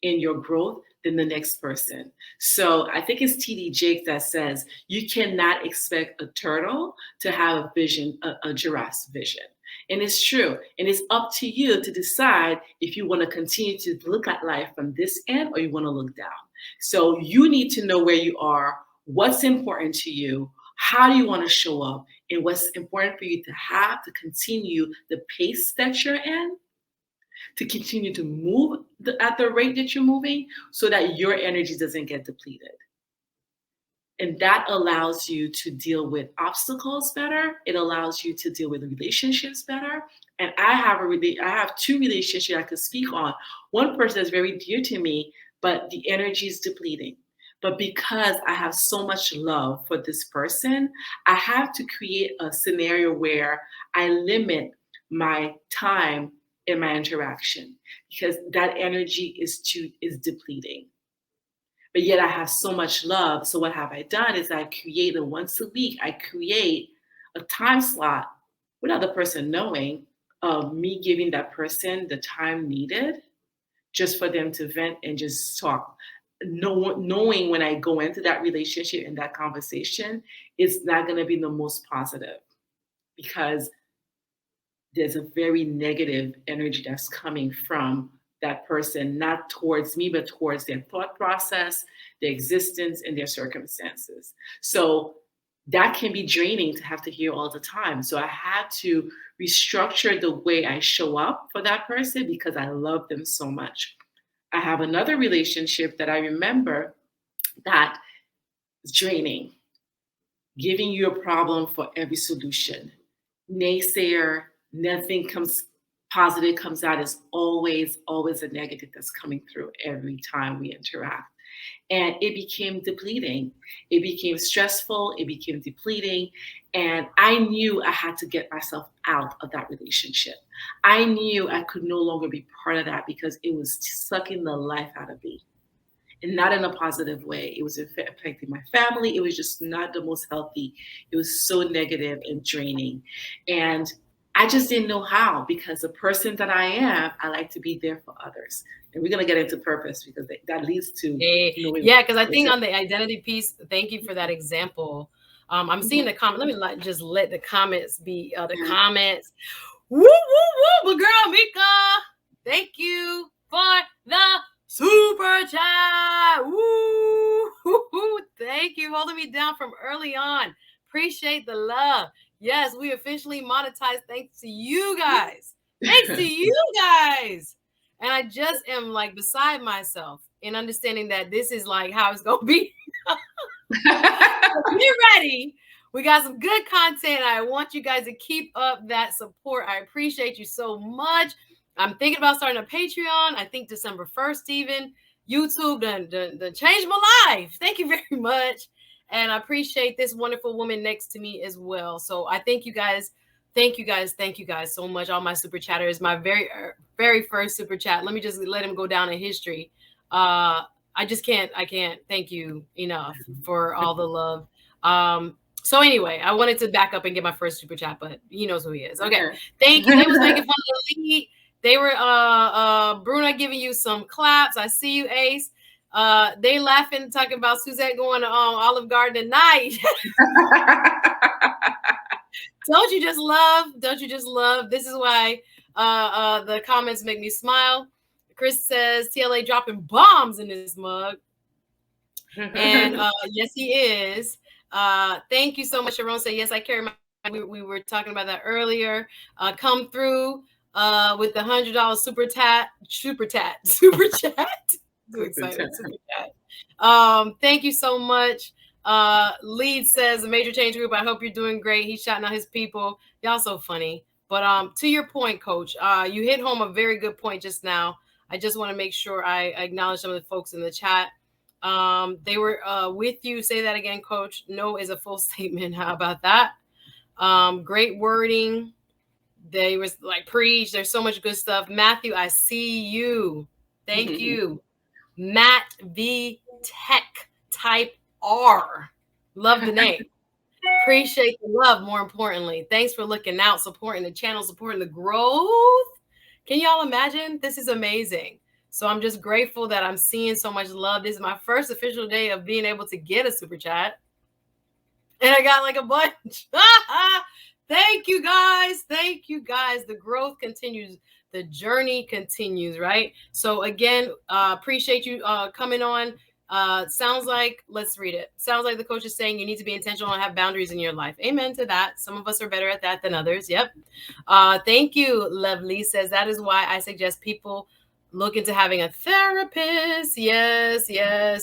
in your growth than the next person. So I think it's TD Jakes that says you cannot expect a turtle to have a vision, a giraffe's vision. And it's true. And it's up to you to decide if you want to continue to look at life from this end or you want to look down. So you need to know where you are, what's important to you, how do you want to show up, and what's important for you to have to continue the pace that you're in, to continue to move at the rate that you're moving so that your energy doesn't get depleted. And that allows you to deal with obstacles better. It allows you to deal with relationships better. And I have two relationships I could speak on. One person is very dear to me, but the energy is depleting. But because I have so much love for this person, I have to create a scenario where I limit my time in my interaction because that energy is depleting. But yet I have so much love. So what have I done is I create once a week, I create a time slot without the person knowing of me giving that person the time needed just for them to vent and just talk. Knowing when I go into that relationship and that conversation, it's not going to be the most positive because there's a very negative energy that's coming from that person, not towards me, but towards their thought process, their existence, and their circumstances. So that can be draining to have to hear all the time. So I had to restructure the way I show up for that person because I love them so much. I have another relationship that I remember that is draining, giving you a problem for every solution. Naysayer, nothing positive comes out, is always a negative that's coming through every time we interact. And it became depleting. It became stressful. It became depleting. And I knew I had to get myself out of that relationship. I knew I could no longer be part of that because it was sucking the life out of me. And not in a positive way. It was affecting my family. It was just not the most healthy. It was so negative and draining. And I just didn't know how because the person that I am, I like to be there for others. And we're going to get into purpose because that leads to knowing. Yeah, because I think on the identity piece, thank you for that example. I'm seeing the comment. Let me just let the comments be the comments. Woo, woo, woo. But girl, Mika, thank you for the super chat. Woo, thank you. Holding me down from early on. Appreciate the love. Yes, we officially monetized thanks to you guys. Thanks to you guys. And I just am like beside myself in understanding that this is like how it's going to be. Get ready. We got some good content. I want you guys to keep up that support. I appreciate you so much. I'm thinking about starting a Patreon. I think December 1st, even. YouTube done changed my life. Thank you very much. And I appreciate this wonderful woman next to me as well. So I thank you guys. Thank you guys so much. All my super chatters. My very first super chat. Let me just let him go down in history. I can't thank you enough for all the love. So anyway, I wanted to back up and get my first super chat, but he knows who he is. Okay. Thank you. They was making fun of the lead. They were Bruna giving you some claps. I see you, Ace. They laughing, talking about Suzette going to Olive Garden tonight. Don't you just love? This is why the comments make me smile. Chris says TLA dropping bombs in this mug. And yes, he is. Thank you so much. Sharon said, yes, I carry my, we were talking about that earlier. Come through with the $100 super chat. Too excited. Super chat. Thank you so much. Lead says, a major change group. I hope you're doing great. He's shouting out his people. Y'all so funny. But to your point, Coach, you hit home a very good point just now. I just want to make sure I acknowledge some of the folks in the chat. They were with you. Say that again, Coach. No is a full statement. How about that? Great wording. They was like preach. There's so much good stuff. Matthew, I see you. Thank you. Matt V Tech Type R. Love the name. Appreciate the love, more importantly. Thanks for looking out, supporting the channel, supporting the growth. Can y'all imagine? This is amazing. So I'm just grateful that I'm seeing so much love. This is my first official day of being able to get a super chat. And I got like a bunch. Thank you guys. Thank you guys. The growth continues. The journey continues, right? So again, appreciate you coming on. Sounds like, let's read it. Sounds like the coach is saying you need to be intentional and have boundaries in your life. Amen to that. Some of us are better at that than others. Yep. Thank you. Lovely says that is why I suggest people look into having a therapist. Yes,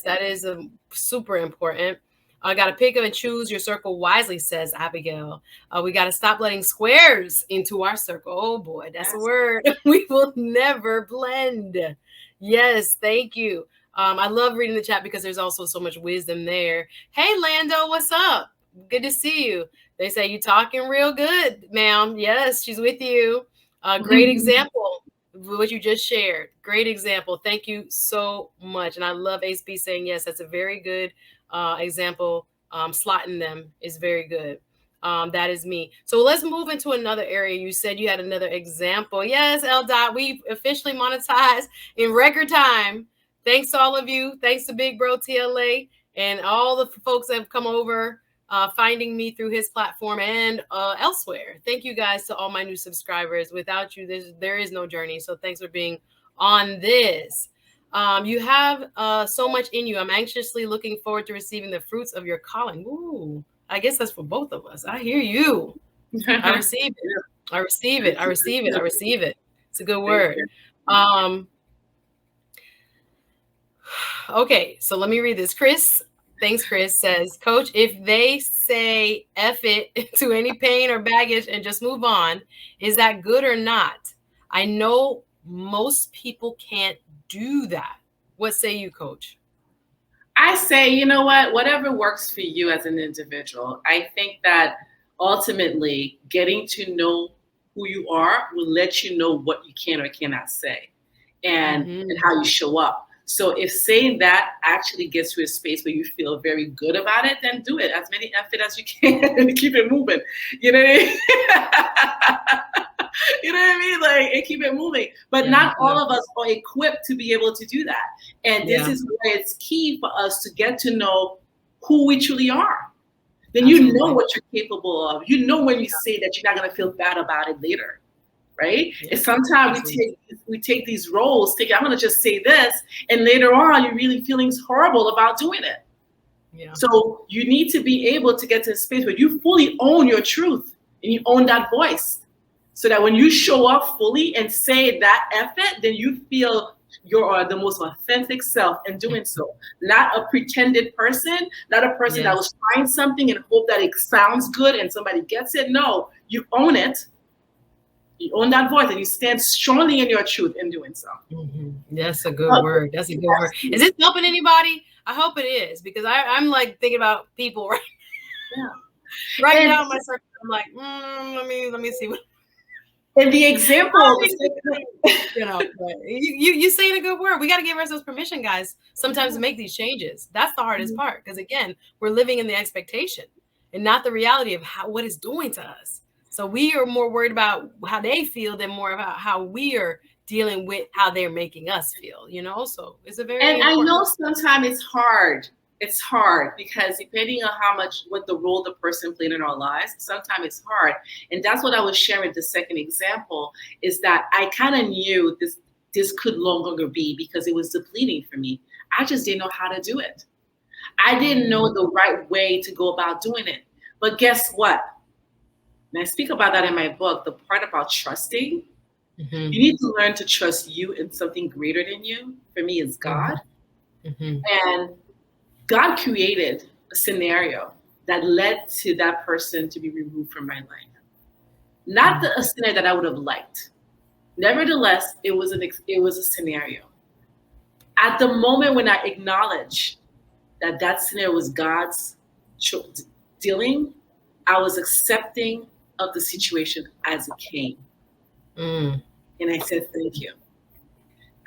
that is super important. I got to pick up and choose your circle wisely, says Abigail. We got to stop letting squares into our circle. Oh boy, that's a word. We will never blend. Yes, thank you. I love reading the chat because there's also so much wisdom there. Hey, Lando, what's up? Good to see you. They say you talking real good, ma'am. Yes, she's with you. Great example. What you just shared. Great example. Thank you so much. And I love Ace B saying, yes, that's a very good example. Slotting them is very good. That is me. So let's move into another area. You said you had another example. Yes, L. Dot, we officially monetized in record time. Thanks to all of you. Thanks to Big Bro TLA and all the folks that have come over, finding me through his platform and elsewhere. Thank you guys to all my new subscribers. Without you, there is no journey. So thanks for being on this. You have so much in you. I'm anxiously looking forward to receiving the fruits of your calling. Ooh, I guess that's for both of us. I hear you. I receive it. I receive it. I receive it. I receive it. It's a good word. Okay, so let me read this. Chris, thanks, Chris, says, Coach, if they say F it to any pain or baggage and just move on, is that good or not? I know most people can't do that. What say you, Coach? I say, you know what, whatever works for you as an individual. I think that ultimately getting to know who you are will let you know what you can or cannot say and how you show up. So if saying that actually gets you a space where you feel very good about it, then do it. As many F it as you can and keep it moving. You know what I mean? You know what I mean? Like, and keep it moving. But not all of us are equipped to be able to do that. And this is where it's key for us to get to know who we truly are. Then you know what you're capable of. You know when you say that, you're not going to feel bad about it later. Right? And sometimes we take these roles, I'm going to just say this, and later on you're really feeling horrible about doing it. Yeah. So you need to be able to get to a space where you fully own your truth and you own that voice, so that when you show up fully and say that effort, then you feel you're the most authentic self in doing so. Not a pretended person, not a person that was trying something and hope that it sounds good and somebody gets it. No, you own it. You own that voice and you stand strongly in your truth in doing so. That's a good word. That's a good word. Is this helping anybody? I hope it is, because I'm like thinking about people right now. Right now in my circle, I'm like, let me see what. And the example, you know, you saying a good word. We got to give ourselves permission, guys, sometimes to make these changes. That's the hardest part, because again, we're living in the expectation and not the reality of what it's doing to us. So we are more worried about how they feel than more about how we are dealing with how they're making us feel, you know? So it's a very important. I know sometimes it's hard. It's hard because depending on what the role the person played in our lives, sometimes it's hard. And that's what I was sharing with the second example, is that I kind of knew this could no longer be, because it was depleting for me. I just didn't know how to do it. I didn't know the right way to go about doing it. But guess what? And I speak about that in my book, the part about trusting. You need to learn to trust you in something greater than you. For me, it's God. And God created a scenario that led to that person to be removed from my life. Not a scenario that I would have liked. Nevertheless, it was a scenario. At the moment when I acknowledged that scenario was God's dealing, I was accepting of the situation as it came. And I said, thank you.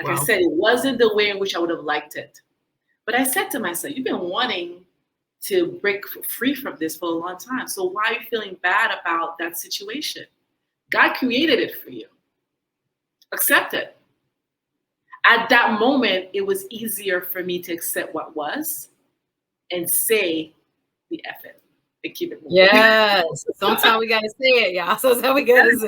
Like I said, it wasn't the way in which I would have liked it. But I said to myself, you've been wanting to break free from this for a long time. So why are you feeling bad about that situation? God created it for you. Accept it. at that moment, it was easier for me to accept what was and say the F it and keep it moving. Yes. Sometimes we got to say it, y'all. Sometimes we got to say